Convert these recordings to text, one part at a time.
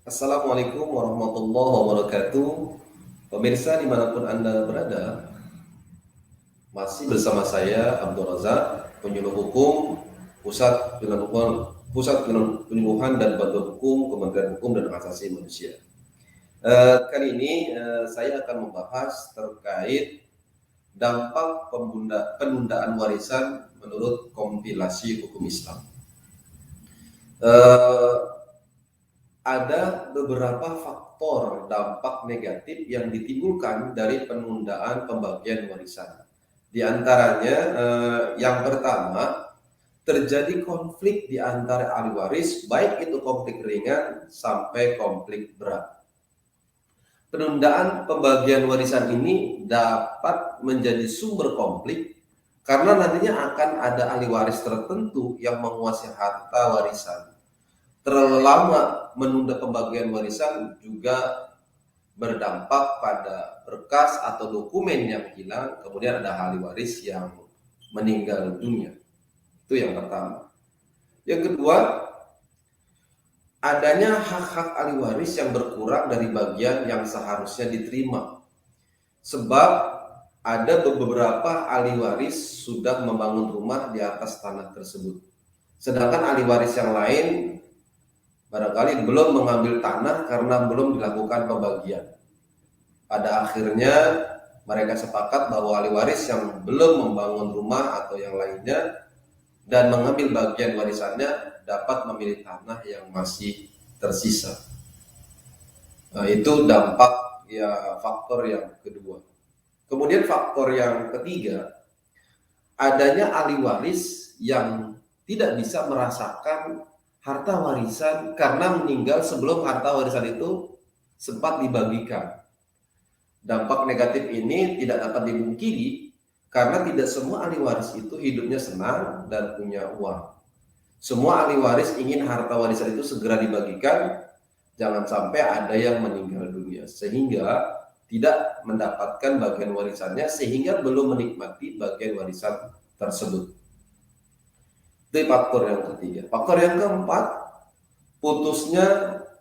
Assalamualaikum warahmatullahi wabarakatuh. Pemirsa dimanapun Anda berada, masih bersama saya Abdul Razak, penyuluh hukum Pusat Penyuluhan dan Bantuan Hukum Kementerian Hukum dan Hak Asasi Manusia. Kali ini saya akan membahas terkait dampak penundaan warisan menurut kompilasi hukum Islam. Ada beberapa faktor dampak negatif yang ditimbulkan dari penundaan pembagian warisan. Di antaranya, yang pertama, terjadi konflik di antara ahli waris, baik itu konflik ringan sampai konflik berat. Penundaan pembagian warisan ini dapat menjadi sumber konflik karena nantinya akan ada ahli waris tertentu yang menguasai harta warisan. Terlalu lama menunda pembagian warisan juga berdampak pada berkas atau dokumen yang hilang, kemudian ada ahli waris yang meninggal dunia. Itu yang pertama. Yang kedua, adanya hak-hak ahli waris yang berkurang dari bagian yang seharusnya diterima. Sebab ada beberapa ahli waris sudah membangun rumah di atas tanah tersebut. Sedangkan ahli waris yang lain barangkali belum mengambil tanah karena belum dilakukan pembagian. Pada akhirnya mereka sepakat bahwa ahli waris yang belum membangun rumah atau yang lainnya dan mengambil bagian warisannya dapat memilih tanah yang masih tersisa. Nah, itu dampak faktor yang kedua. Kemudian faktor yang ketiga, adanya ahli waris yang tidak bisa merasakan harta warisan karena meninggal sebelum harta warisan itu sempat dibagikan. Dampak negatif ini tidak dapat dipungkiri karena tidak semua ahli waris itu hidupnya senang dan punya uang. Semua ahli waris ingin harta warisan itu segera dibagikan, jangan sampai ada yang meninggal dunia sehingga tidak mendapatkan bagian warisannya sehingga belum menikmati bagian warisan tersebut. Itu faktor yang ketiga. Faktor yang keempat, putusnya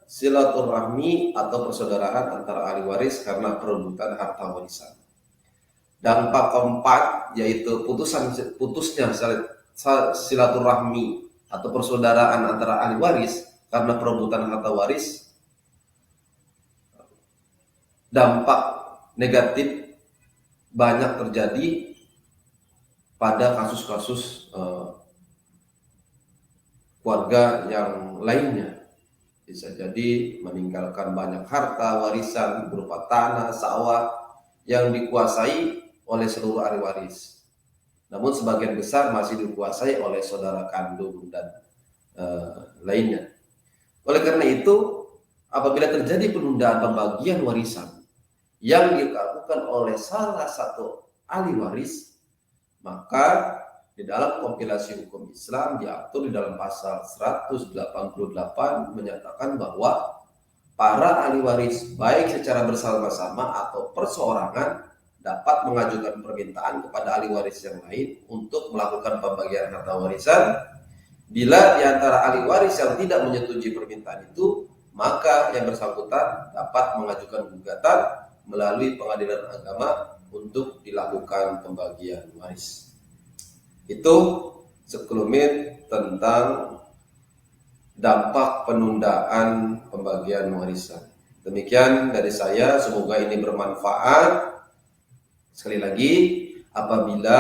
silaturahmi atau persaudaraan antara ahli waris karena perebutan harta warisan. Dampak keempat yaitu putusnya silaturahmi atau persaudaraan antara ahli waris karena perebutan harta waris. Dampak negatif banyak terjadi pada kasus-kasus keluarga yang lainnya. Bisa jadi meninggalkan banyak harta warisan berupa tanah, sawah yang dikuasai oleh seluruh ahli waris. Namun sebagian besar masih dikuasai oleh saudara kandung dan lainnya. Oleh karena itu, apabila terjadi penundaan pembagian warisan yang dilakukan oleh salah satu ahli waris, maka di dalam kompilasi hukum Islam diatur di dalam pasal 188 menyatakan bahwa para ahli waris baik secara bersama-sama atau perseorangan dapat mengajukan permintaan kepada ahli waris yang lain untuk melakukan pembagian harta warisan. Bila di antara ahli waris yang tidak menyetujui permintaan itu, maka yang bersangkutan dapat mengajukan gugatan melalui pengadilan agama untuk dilakukan pembagian waris. Itu sekelumit tentang dampak penundaan pembagian warisan. Demikian dari saya, semoga ini bermanfaat. Sekali lagi, apabila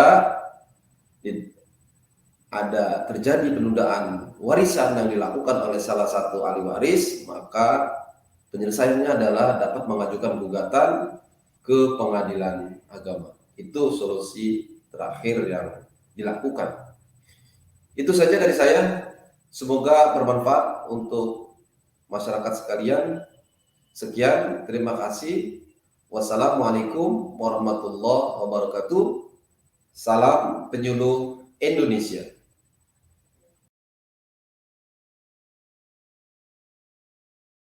ada terjadi penundaan warisan yang dilakukan oleh salah satu ahli waris, maka penyelesaiannya adalah dapat mengajukan gugatan ke pengadilan agama. Itu solusi terakhir yang dilakukan. Itu saja dari saya. Semoga bermanfaat untuk masyarakat sekalian. Sekian, terima kasih. Wassalamualaikum warahmatullahi wabarakatuh. Salam penyuluh Indonesia.